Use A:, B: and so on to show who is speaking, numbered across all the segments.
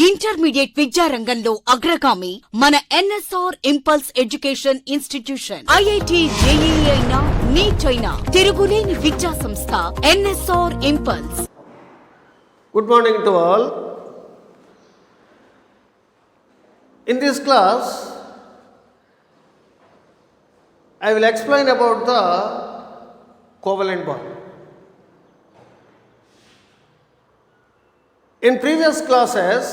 A: Intermediate విద్యారంగంలో అగ్రగామి మన NSR impulse education institution. IIT, JEE అయినా, నీట్ అయినా తిరుగులేని విద్యా సంస్థ NSR impulse.
B: Good morning to all. In this class, I will explain about the covalent bond. In previous classes,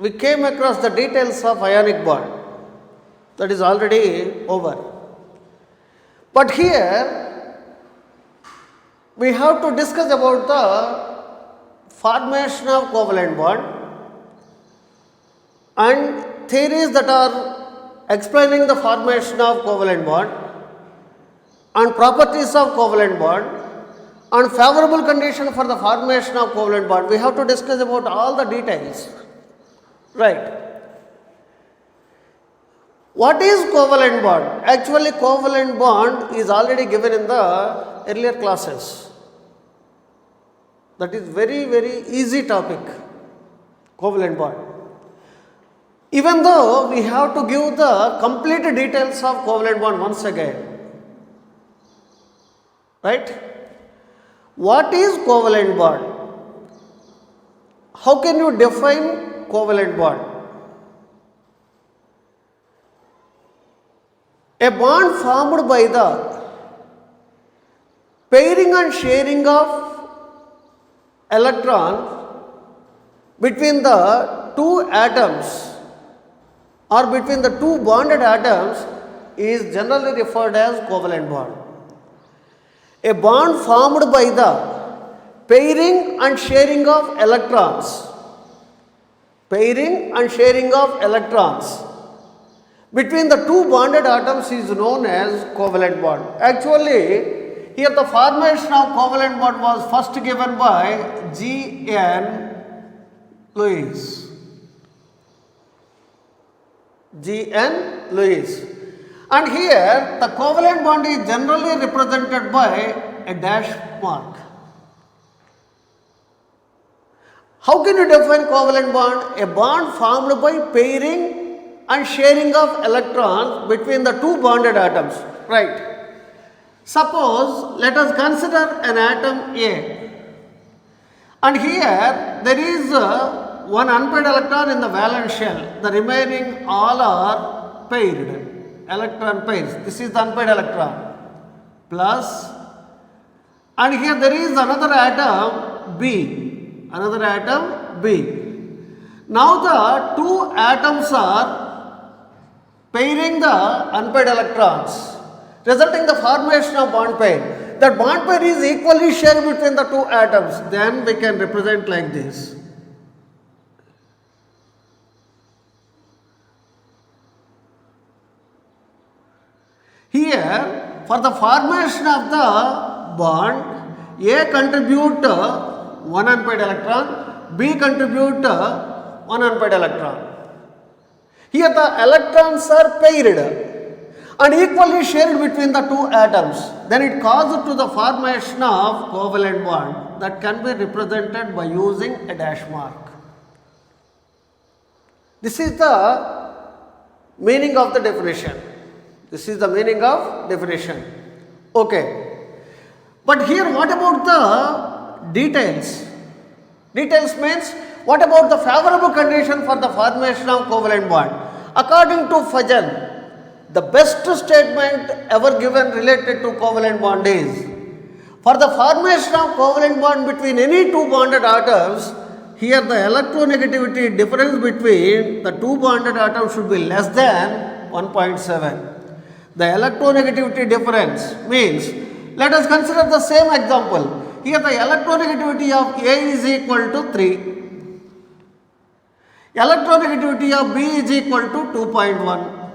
B: we came across the details of ionic bond. That is already over. But here, we have to discuss about the formation of covalent bond and theories that are explaining the formation of covalent bond and properties of covalent bond and favorable condition for the formation of covalent bond. We have to discuss about all the details. Right. What is covalent bond? Actually, covalent bond is already given in the earlier classes. That is very easy topic, covalent bond. Even though we have to give the complete details of covalent bond once again. Right? What is covalent bond? How can you define covalent bond? A bond formed by the pairing and sharing of electron between the two atoms or between the two bonded atoms is generally referred as covalent bond. A bond formed by the pairing and sharing of electrons, pairing and sharing of electrons between the two bonded atoms is known as covalent bond. Actually, here the formation of covalent bond was first given by G.N. Lewis. G.N. Lewis. And here the covalent bond is generally represented by a dash mark. How can you define covalent bond? A bond formed by pairing and sharing of electrons between the two bonded atoms. Right. Suppose let us consider an atom A, and here there is one unpaired electron in the valence shell. The remaining all are paired electron pairs. This is the unpaired electron plus, and here there is another atom B, another atom B. Now the two atoms are pairing the unpaired electrons, resulting the formation of bond pair. That bond pair is equally shared between the two atoms. Then we can represent like this. Here, for the formation of the bond, A contribute one unpaired electron, B contribute one unpaired electron. Here the electrons are paired and equally shared between the two atoms. Then it causes to the formation of covalent bond that can be represented by using a dash mark. This is the meaning of the definition. This is the meaning of definition. Okay. But here what about the details? Details means what about the favorable condition for the formation of covalent bond? According to Fajan, the best statement ever given related to covalent bond is, for the formation of covalent bond between any two bonded atoms, here the electronegativity difference between the two bonded atoms should be less than 1.7. The electronegativity difference means, let us consider the same example. Here the electronegativity of A is equal to 3. Electronegativity of B is equal to 2.1.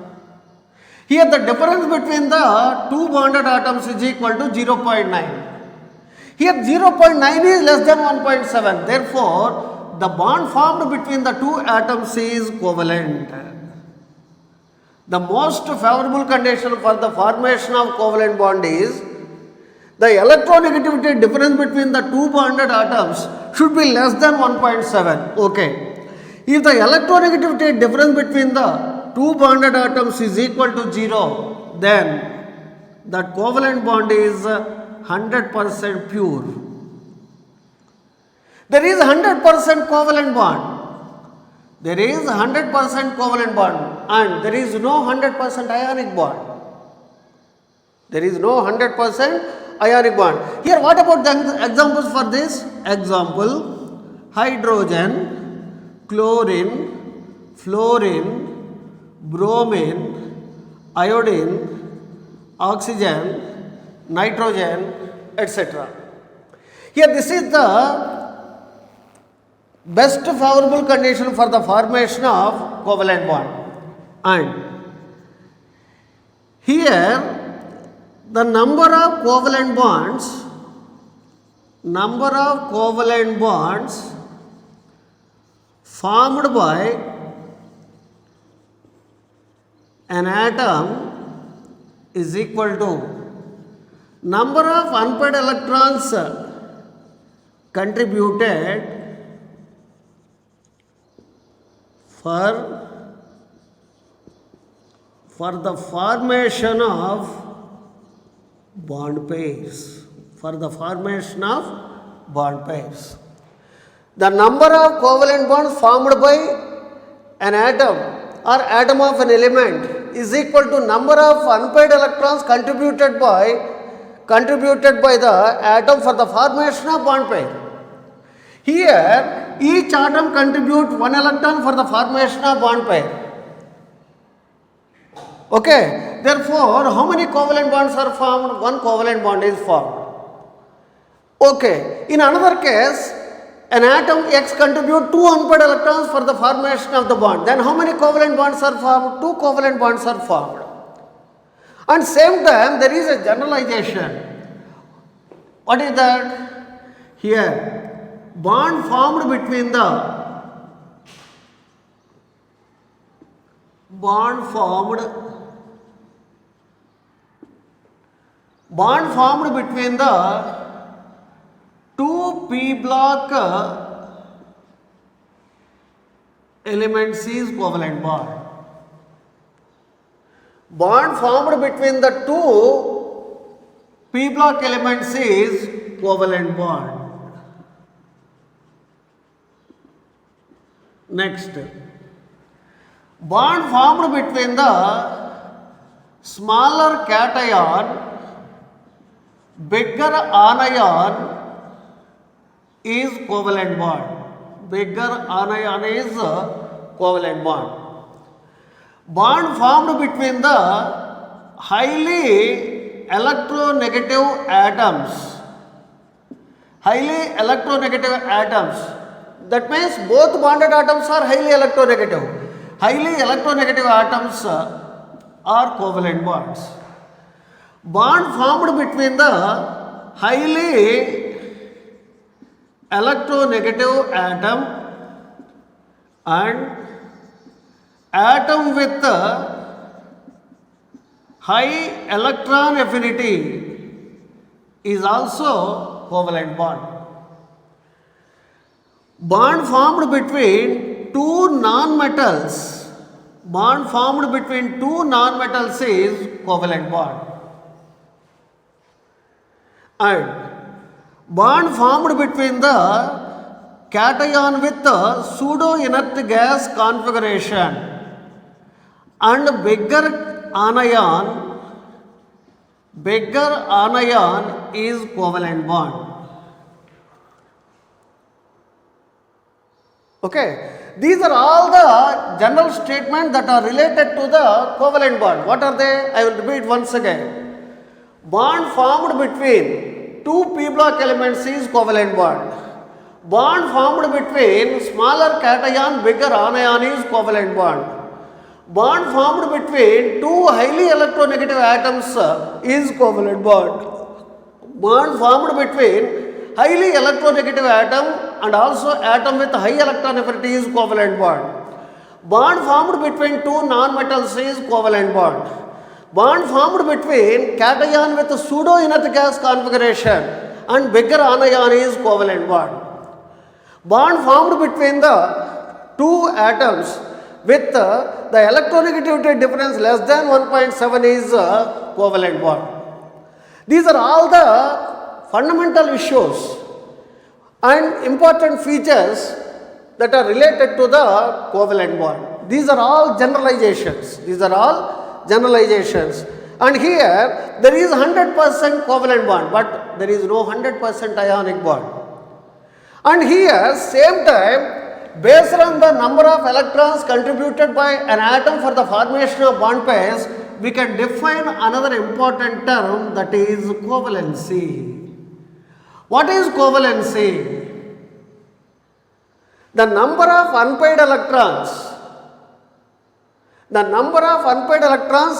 B: Here the difference between the two bonded atoms is equal to 0.9. Here 0.9 is less than 1.7. Therefore, the bond formed between the two atoms is covalent. The most favorable condition for the formation of covalent bond is the electronegativity difference between the two bonded atoms should be less than 1.7. Okay. If the electronegativity difference between the two bonded atoms is equal to 0, then that covalent bond is 100% pure. There is 100% covalent bond. There is 100% covalent bond and there is no 100% ionic bond. There is no 100% ionic bond. Here, what about the examples for this? Example, hydrogen, chlorine, fluorine, bromine, iodine, oxygen, nitrogen, etc. Here, this is the best favorable condition for the formation of covalent bond. And here, the number of covalent bonds formed by an atom is equal to number of unpaired electrons contributed for the formation of bond pairs. For the formation of bond pairs. The number of covalent bonds formed by an atom or atom of an element is equal to number of unpaired electrons contributed by the atom for the formation of bond pair. Here, each atom contributes one electron for the formation of bond pair. Okay, therefore, how many covalent bonds are formed? One covalent bond is formed. Okay, in another case, an atom X contributes two unpaired electrons for the formation of the bond. Then how many covalent bonds are formed? Two covalent bonds are formed. And same time, there is a generalization. What is that? Here, bond formed between the two p-block elements is covalent bond. Bond formed between the two p-block elements is covalent bond. Next, bond formed between the smaller cation, bigger anion is covalent bond. Bigger anion is covalent bond. Bond formed between the highly electronegative atoms. Highly electronegative atoms. That means both bonded atoms are highly electronegative. Highly electronegative atoms are covalent bonds. Bond formed between the highly electronegative atom and atom with high electron affinity is also covalent bond. Bond formed between two non-metals. Bond formed between two non-metals is covalent bond. And bond formed between the cation with pseudo inert gas configuration and bigger anion is covalent bond. Okay, these are all the general statements that are related to the covalent bond. What are they? I will repeat once again. Bond formed between two p-block elements is covalent bond. Bond formed between smaller cation, bigger anion is covalent bond. Bond formed between two highly electronegative atoms is covalent bond. Bond formed between highly electronegative atom and also atom with high electron affinity is covalent bond. Bond formed between two non-metals is covalent bond. Bond formed between cation with pseudo inert gas configuration and bigger anion is covalent bond. Bond formed between the two atoms with the electronegativity difference less than 1.7 is a covalent bond. These are all the fundamental issues and important features that are related to the covalent bond. These are all generalizations. And here there is 100% covalent bond, but there is no 100% ionic bond. And here same time, based on the number of electrons contributed by an atom for the formation of bond pairs, we can define another important term, that is covalency. What is covalency? The number of unpaired electrons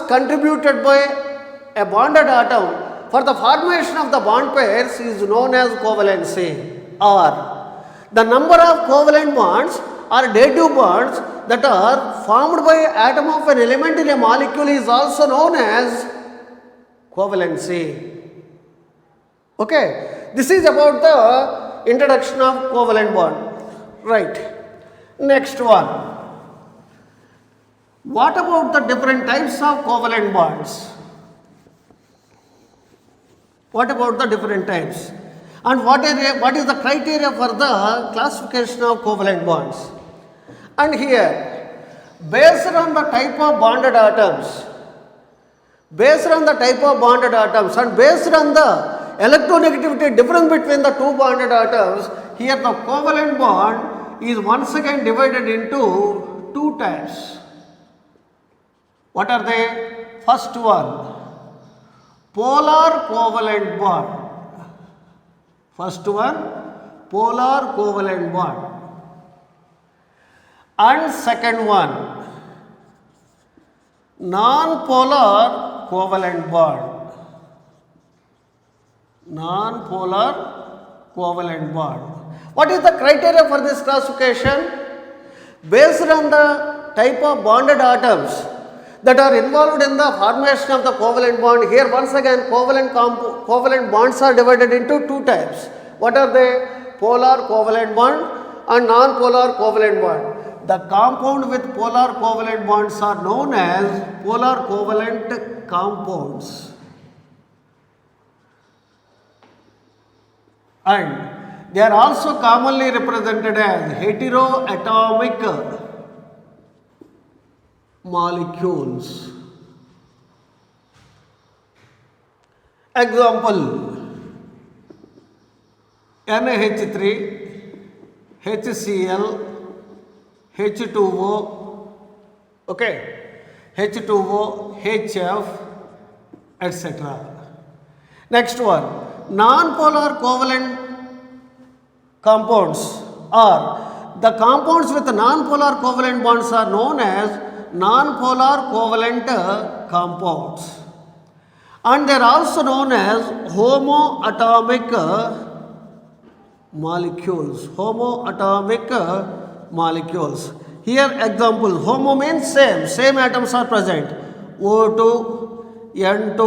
B: contributed by a bonded atom for the formation of the bond pairs is known as covalency. Or the number of covalent bonds or dative bonds that are formed by atom of an element in a molecule is also known as covalency. Okay, this is about the introduction of covalent bond. Right. Next one. What about the different types of covalent bonds? What about the different types? And what is the criteria for the classification of covalent bonds? And here, based on the type of bonded atoms, and based on the electronegativity difference between the two bonded atoms, here the covalent bond is once again divided into two types. What are they? First one, polar covalent bond. And second one, non-polar covalent bond. What is the criteria for this classification? Based on the type of bonded atoms that are involved in the formation of the covalent bond, here once again covalent bonds are divided into two types. What are they? Polar covalent bond and non-polar covalent bond. The compound with polar covalent bonds are known as polar covalent compounds. And they are also commonly represented as heteroatomic molecules. Example, NH3, HCl, H2O, H2O, HF, etc. Next one, non-polar covalent compounds, or the compounds with non-polar covalent bonds are known as non-polar covalent compounds, and they are also known as homoatomic molecules. Here example, homo means same atoms are present, O2, N2,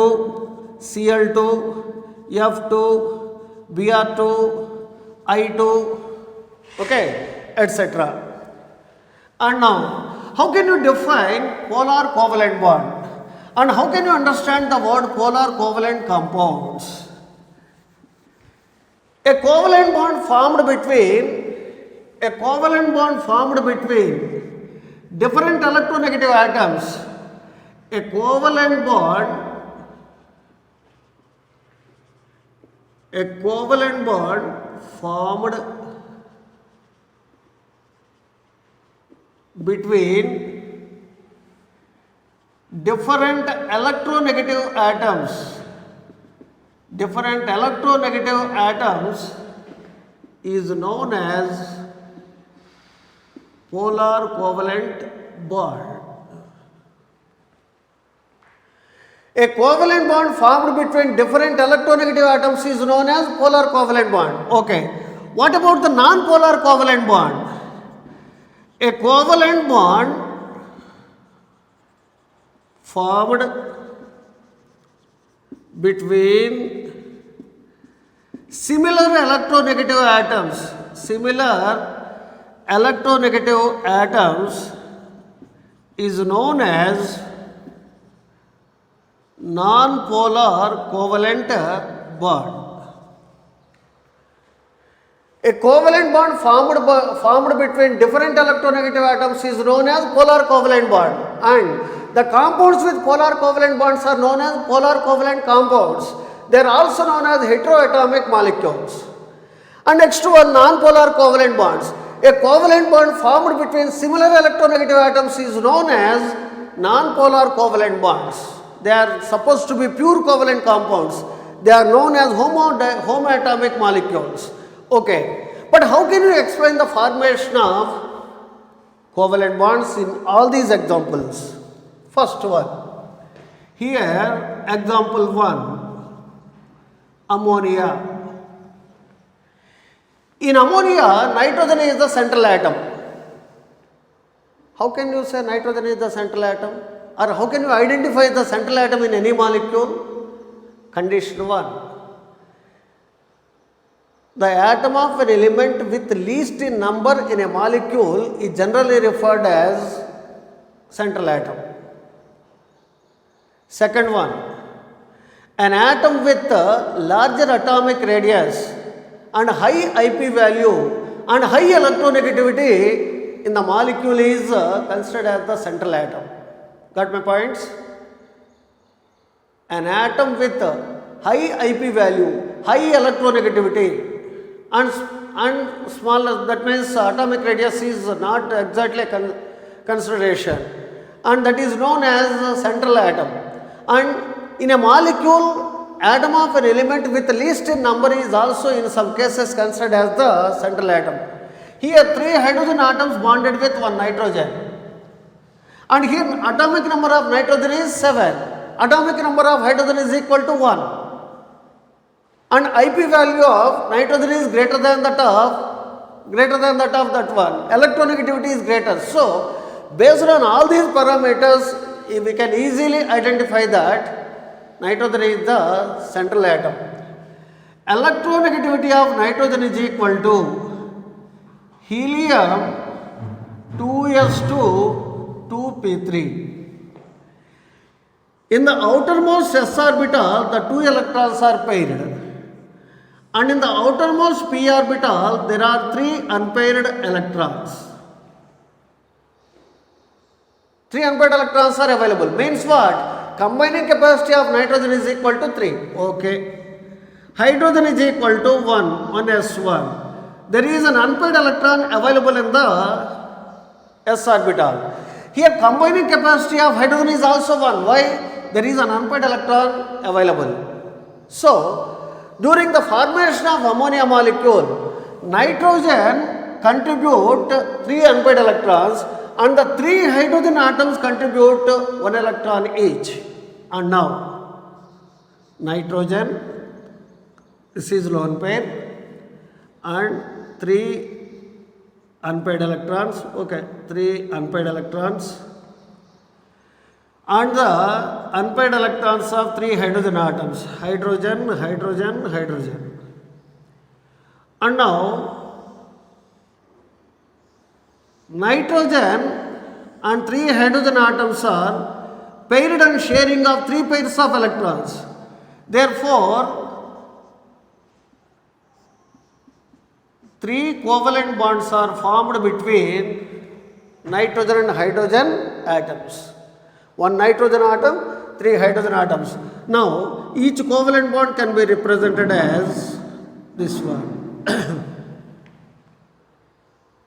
B: Cl2, F2, Br2, I2, etc. And now, how can you define polar covalent bond? And how can you understand the word polar covalent compounds? A covalent bond formed between different electronegative atoms. A covalent bond formed between different electronegative atoms is known as polar covalent bond. A covalent bond formed between different electronegative atoms is known as polar covalent bond. Okay. What about the non-polar covalent bond? A covalent bond formed between similar electronegative atoms electronegative atoms is known as non-polar covalent bond. A covalent bond formed between different electronegative atoms is known as polar covalent bond, and the compounds with polar covalent bonds are known as polar covalent compounds. They are also known as heteroatomic molecules. And next one, non-polar covalent bonds. A covalent bond formed between similar electronegative atoms is known as non-polar covalent bonds. They are supposed to be pure covalent compounds. They are known as homoatomic molecules. Okay, but how can you explain the formation of covalent bonds in all these examples? First one, here example 1, ammonia. In ammonia, nitrogen is the central atom. How can you say nitrogen is the central atom? Or how can you identify the central atom in any molecule? Condition 1. The atom of an element with least in number in a molecule is generally referred as central atom. Second one, an atom with larger atomic radius and high IP value and high electronegativity in the molecule is considered as the central atom. Got my points? An atom with high IP value, high electronegativity and small, that means atomic radius is not exactly a consideration, and that is known as central atom. And in a molecule, atom of an element with least in number is also in some cases considered as the central atom. Here 3 hydrogen atoms bonded with 1 nitrogen, and here atomic number of nitrogen is 7, atomic number of hydrogen is equal to 1. And IP value of nitrogen is greater than that of that one. Electronegativity is greater. So, based on all these parameters, we can easily identify that nitrogen is the central atom. Electronegativity of nitrogen is equal to helium 2s2 2p3. In the outermost s orbital, the 2 electrons are paired. And in the outermost p orbital, there are 3 unpaired electrons. 3 unpaired electrons are available. Means what? Combining capacity of nitrogen is equal to 3. Okay. Hydrogen is equal to 1s1. There is an unpaired electron available in the s orbital. Here combining capacity of hydrogen is also 1. Why? There is an unpaired electron available. So, during the formation of ammonia molecule, nitrogen contribute 3 unpaired electrons and the 3 hydrogen atoms contribute 1 electron each. And now, nitrogen, this is lone pair, and 3 unpaired electrons, okay, 3 unpaired electrons, and the unpaired electrons of 3 hydrogen atoms, hydrogen, hydrogen, hydrogen. And now, nitrogen and 3 hydrogen atoms are paired and sharing of 3 pairs of electrons. Therefore, 3 covalent bonds are formed between nitrogen and hydrogen atoms. 1 nitrogen atom, 3 hydrogen atoms. Now, each covalent bond can be represented as this one.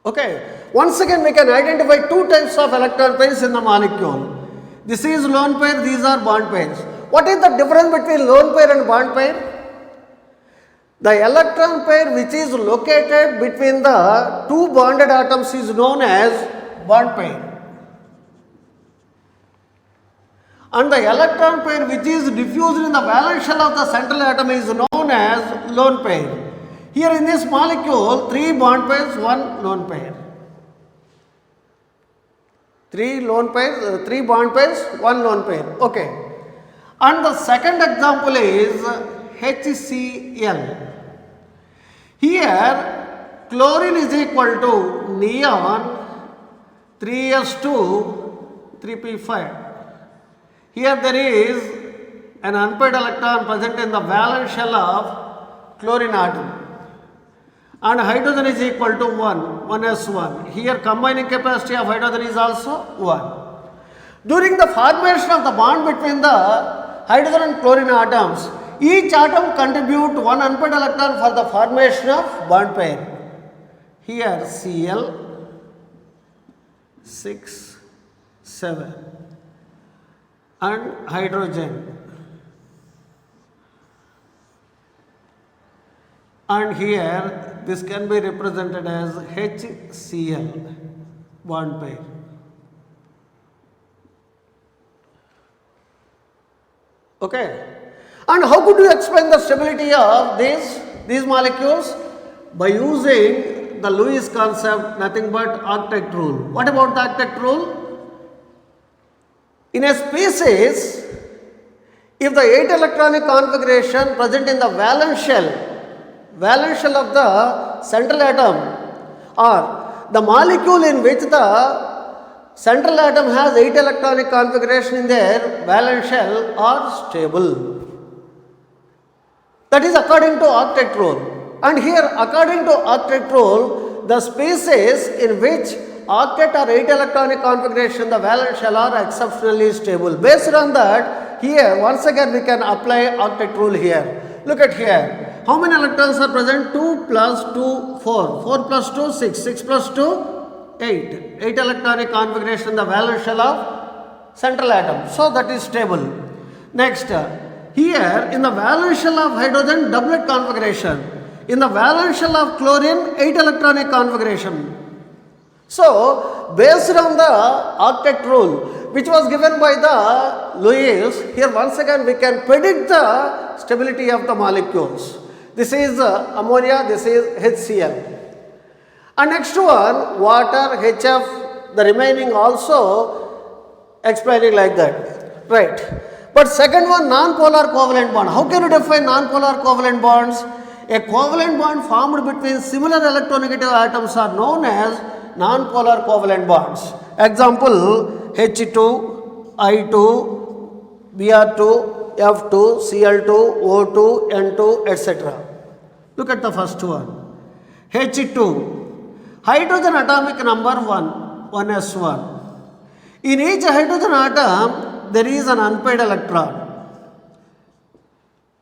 B: Okay. Once again, we can identify 2 types of electron pairs in the molecule. This is lone pair, these are bond pairs. What is the difference between lone pair and bond pair? The electron pair which is located between the 2 bonded atoms is known as bond pair. And the electron pair which is diffused in the valence shell of the central atom is known as lone pair. Here in this molecule, 3 bond pairs, 1 lone pair. 3 bond pairs, 1 lone pair. Okay. And the second example is HCl. Here chlorine is equal to neon 3s2 3p5. Here there is an unpaired electron present in the valence shell of chlorine atom. And hydrogen is equal to 1s1. Here combining capacity of hydrogen is also 1. During the formation of the bond between the hydrogen and chlorine atoms, each atom contribute one unpaired electron for the formation of bond pair. Here Cl 6 7 and hydrogen, and here this can be represented as HCl bond pair. Okay, and how could you explain the stability of these molecules? By using the Lewis concept, nothing but octet rule. What about the octet rule? In a species, if the 8 electronic configuration present in the valence shell of the central atom, or the molecule in which the central atom has 8 electronic configuration in their valence shell are stable. That is according to octet rule. And here according to octet rule, the species in which octet or 8 electronic configuration the valence shell are exceptionally stable. Based on that, here once again we can apply octet rule here. Look at here. How many electrons are present? 2 plus 2, 4. 4 plus 2, 6. 6 plus 2, 8. 8 electronic configuration the valence shell of central atom. So that is stable. Next, here in the valence shell of hydrogen, doublet configuration. In the valence shell of chlorine, 8 electronic configuration. So, based on the octet rule, which was given by the Lewis, here once again we can predict the stability of the molecules. This is ammonia, this is HCl. And next one, water, HF, the remaining also explaining like that. Right. But second one, non-polar covalent bond. How can you define non-polar covalent bonds? A covalent bond formed between similar electronegative atoms are known as non-polar covalent bonds. Example, H2, I2, Br2, F2, Cl2, O2, N2, etc. Look at the first one. H2. Hydrogen atomic number 1, 1s1. In each hydrogen atom, there is an unpaired electron.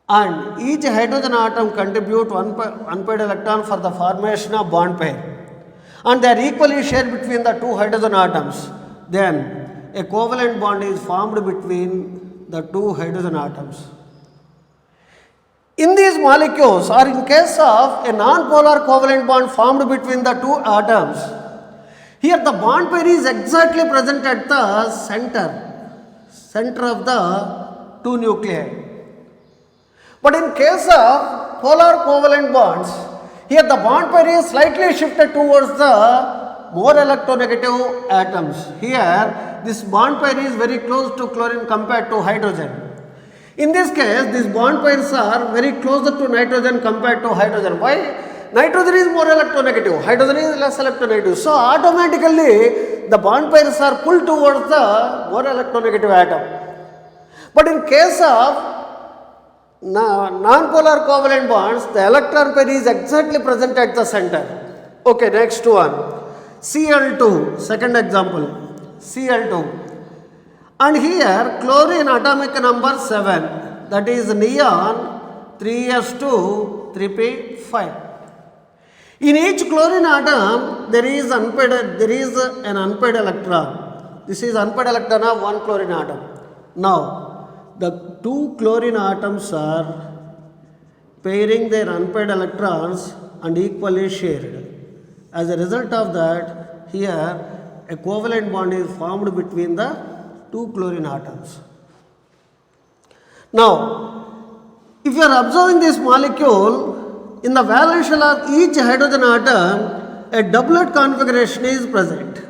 B: And each hydrogen atom contribute one unpaired electron for the formation of bond pair. And they are equally shared between the two hydrogen atoms. Then a covalent bond is formed between the two hydrogen atoms. In these molecules, or in case of a non-polar covalent bond formed between the two atoms, here the bond pair is exactly present at the center of the two nuclei. But in case of polar covalent bonds, here the bond pair is slightly shifted towards the more electronegative atoms. Here this bond pair is very close to chlorine compared to hydrogen. In this case, these bond pairs are very closer to nitrogen compared to hydrogen. Why? Nitrogen is more electronegative, hydrogen is less electronegative. So automatically the bond pairs are pulled towards the more electronegative atom. But in case of non-polar covalent bonds, the electron pair is exactly present at the center. Okay, next one. Cl2, second example. Cl2. And here chlorine atomic number 7, that is neon 3s2 3p5. In each chlorine atom there is an unpaired electron. This is unpaired electron of one chlorine atom. Now the two chlorine atoms are pairing their unpaired electrons and equally shared. As a result of that, here a covalent bond is formed between the two chlorine atoms. Now, if you are observing this molecule, in the valence shell of each hydrogen atom, a doublet configuration is present.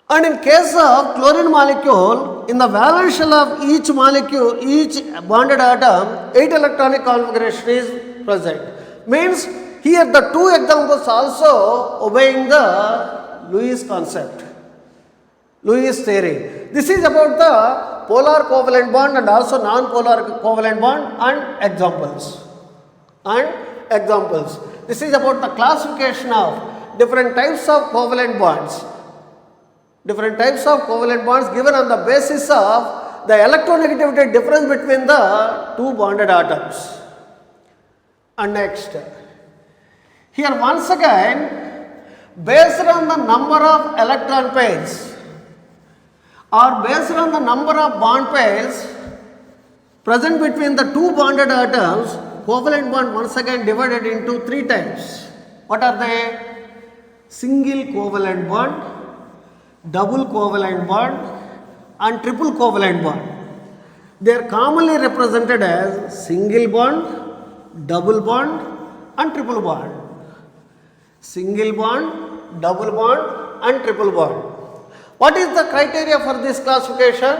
B: And in case of chlorine molecule, in the valence shell of each molecule, each bonded atom, 8 electronic configuration is present. Means Here the two examples also obeying the Lewis concept, Lewis theory. This is about the polar covalent bond and also non-polar covalent bond and examples. This is about the classification of different types of covalent bonds. Different types of covalent bonds given on the basis of the electronegativity difference between the two bonded atoms. And next, here once again, based on the number of electron pairs or based on the number of bond pairs present between the two bonded atoms, covalent bond once again divided into three types. What are they? Single covalent bond, double covalent bond and triple covalent bond. They are commonly represented as single bond, double bond and triple bond. Single bond, double bond and triple bond. What is the criteria for this classification?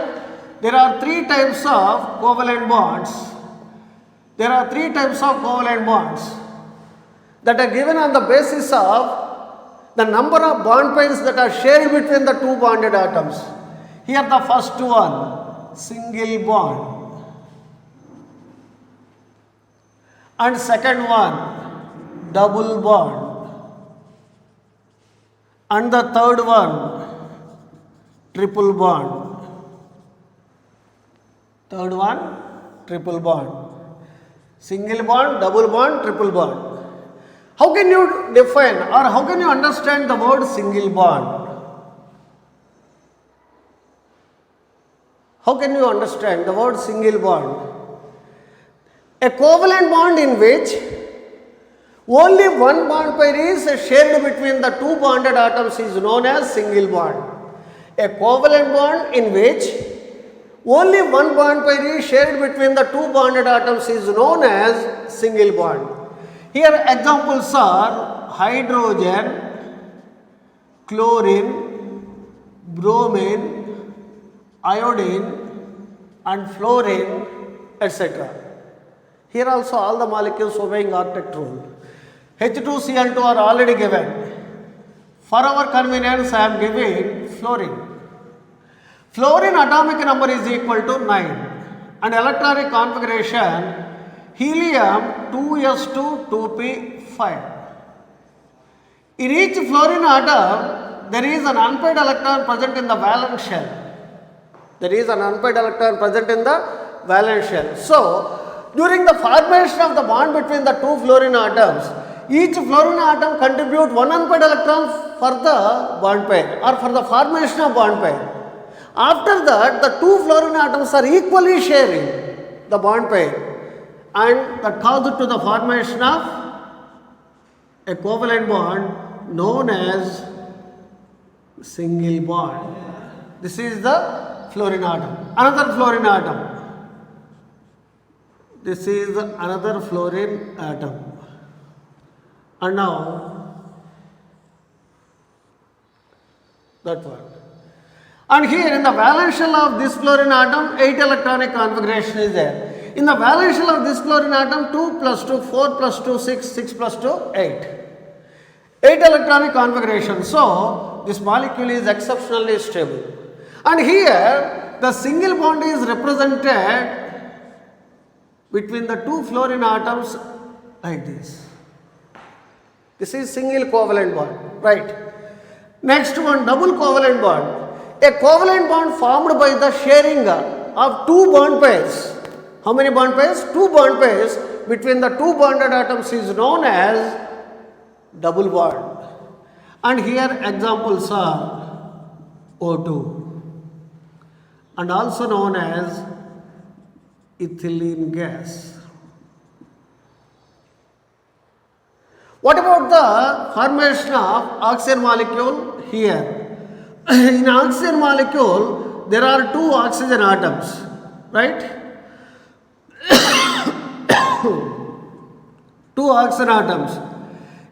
B: There are three types of covalent bonds. There are three types of covalent bonds that are given on the basis of the number of bond pairs that are shared between the two bonded atoms. Here the first one, single bond, and second one, double bond, and the third one, triple bond. Third one, triple bond. Single bond, double bond, triple bond. How can you define or how can you understand the word single bond? How can you understand the word single bond? A covalent bond in which only one bond pair is shared between the two bonded atoms is known as single bond. A covalent bond in which only one bond pair is shared between the two bonded atoms is known as single bond. Here examples are hydrogen, chlorine, bromine, iodine and fluorine, etc. Here also all the molecules obeying octet rule. H2Cl2 are already given. For our convenience I am giving fluorine. Fluorine atomic number is equal to 9 and electronic configuration helium 2s2 2p5. In each fluorine atom there is an unpaired electron present in the valence shell. There is an unpaired electron present in the valence shell. So, during the formation of the bond between the two fluorine atoms, each fluorine atom contributes one unpaired electron for the bond pair or for the formation of bond pair. After that, the two fluorine atoms are equally sharing the bond pair and that causes to the formation of a covalent bond known as single bond. This is the fluorine atom. Another fluorine atom. This is another fluorine atom. And now that one. And here in the valence shell of this fluorine atom, 8 electronic configuration is there. In the valence shell of this fluorine atom, 2 plus 2, 4 plus 2, 6, 6 plus 2, 8. 8 electronic configuration. So, this molecule is exceptionally stable. And here, the single bond is represented between the two fluorine atoms like this. This is single covalent bond, right? Next one, double covalent bond. A covalent bond formed by the sharing of two bond pairs. How many bond pairs? Two bond pairs between the two bonded atoms is known as double bond. And here examples are O2 and also known as ethylene gas. What about the formation of oxygen molecule here? In oxygen molecule, there are two oxygen atoms, right? Two oxygen atoms.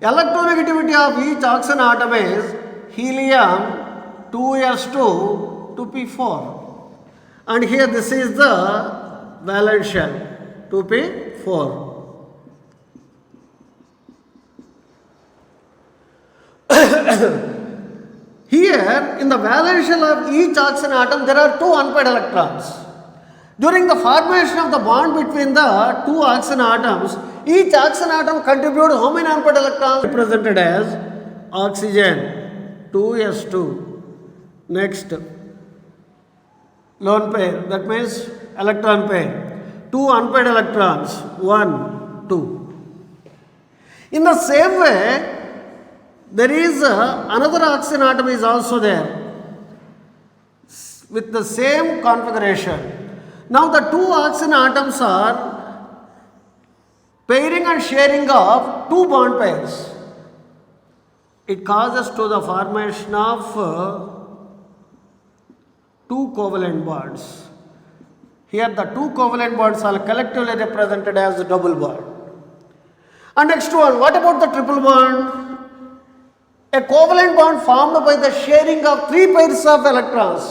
B: Electronegativity of each oxygen atom is helium 2s2 2p4. And here this is the valence shell 2p4. Here, in the valence shell of each oxygen atom, there are two unpaired electrons. During the formation of the bond between the two oxygen atoms, each oxygen atom contributes how many unpaired electrons? Represented as oxygen, 2s2. Next, lone pair, that means electron pair. Two unpaired electrons, 1, 2. In the same way, there is another oxygen atom is also there with the same configuration. Now the two oxygen atoms are pairing and sharing of two bond pairs. It causes to the formation of two covalent bonds. Here the two covalent bonds are collectively represented as a double bond. And next one, what about the triple bond? A covalent bond formed by the sharing of three pairs of electrons,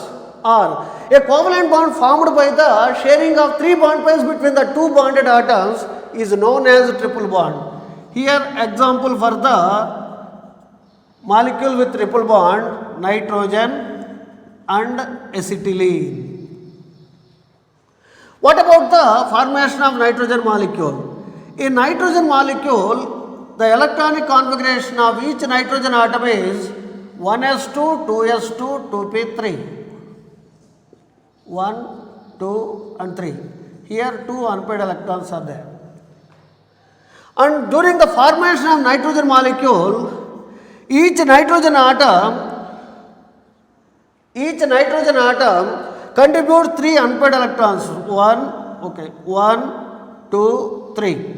B: or a covalent bond formed by the sharing of three bond pairs between the two bonded atoms is known as a triple bond. Here example for the molecule with triple bond, nitrogen and acetylene. What about the formation of nitrogen molecule? In nitrogen molecule, the electronic configuration of each nitrogen atom is 1s2, 2s2, 2p3. 1, 2 and 3. Here two unpaired electrons are there. And during the formation of nitrogen molecule, each nitrogen atom contributes three unpaired electrons. 1, 2, 3.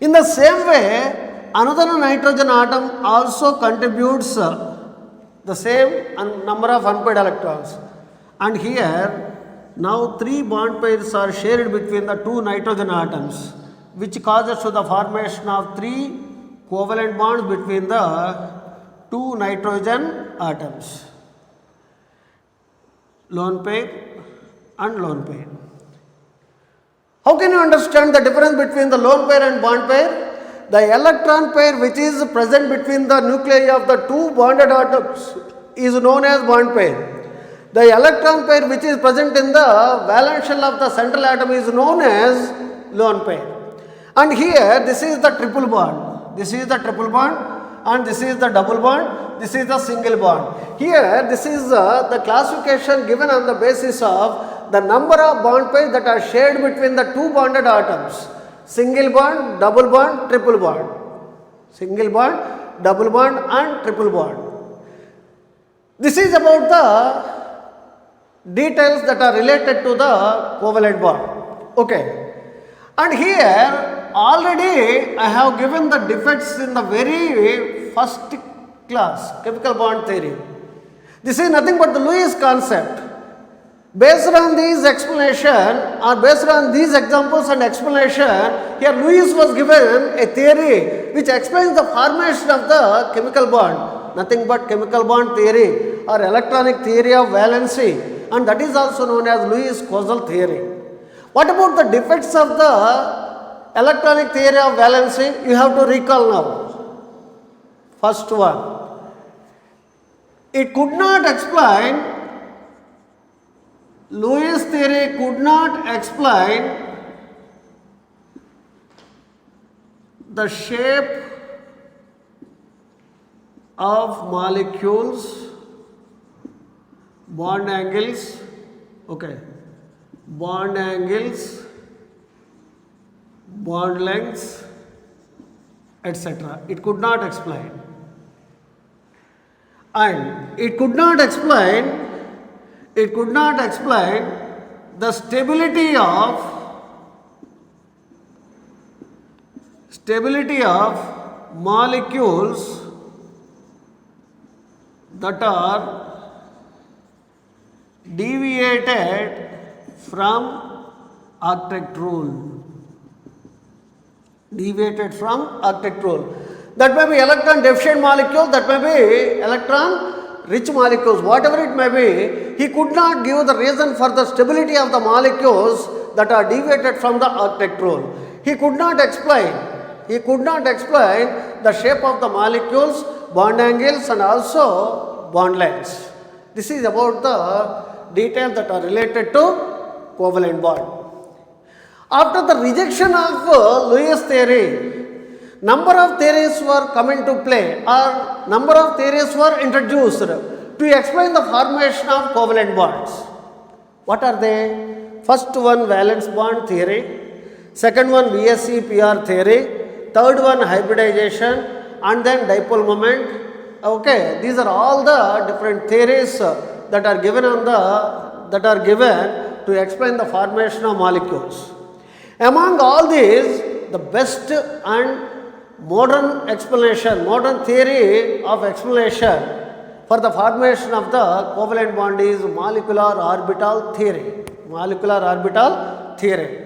B: In the same way, another nitrogen atom also contributes the same number of unpaired electrons. And here, now three bond pairs are shared between the two nitrogen atoms, which causes to the formation of three covalent bonds between the two nitrogen atoms. Lone pair and lone pair. How can you understand the difference between the lone pair and bond pair? The electron pair which is present between the nuclei of the two bonded atoms is known as bond pair. The electron pair which is present in the valence shell of the central atom is known as lone pair. And here this is the triple bond. This is the triple bond and this is the double bond. This is the single bond. Here this is the classification given on the basis of the number of bond pairs that are shared between the two bonded atoms. Single bond, double bond, triple bond. Single bond, double bond and triple bond. This is about the details that are related to the covalent bond. Okay. And here already I have given the defects in the very first class, chemical bond theory. This is nothing but the Lewis concept. Based on these explanation or based on these examples and explanation, here Lewis was given a theory which explains the formation of the chemical bond. Nothing but chemical bond theory or electronic theory of valency, and that is also known as Lewis causal theory. What about the defects of the electronic theory of valency? You have to recall now. First one, it could not explain, Lewis theory could not explain the shape of molecules, bond angles, okay, bond angles, bond lengths, etc. It could not explain. And it could not explain the stability of molecules that are deviated from octet rule. Deviated from octet rule. That may be electron deficient molecule, that may be electron rich molecules, whatever it may be. He could not give the reason for the stability of the molecules that are deviated from the octet rule. He could not explain the shape of the molecules, bond angles and also bond lengths. This is about the details that are related to covalent bond. After the rejection of Lewis theory, number of theories were come into play or number of theories were introduced to explain the formation of covalent bonds. What are they? First one, valence bond theory. Second one, VSE PR theory. Third one, hybridization, and then dipole moment. Okay, these are all the different theories that are given to explain the formation of molecules. Among all these, the best and modern theory of explanation for the formation of the covalent bond is molecular orbital theory. Molecular orbital theory.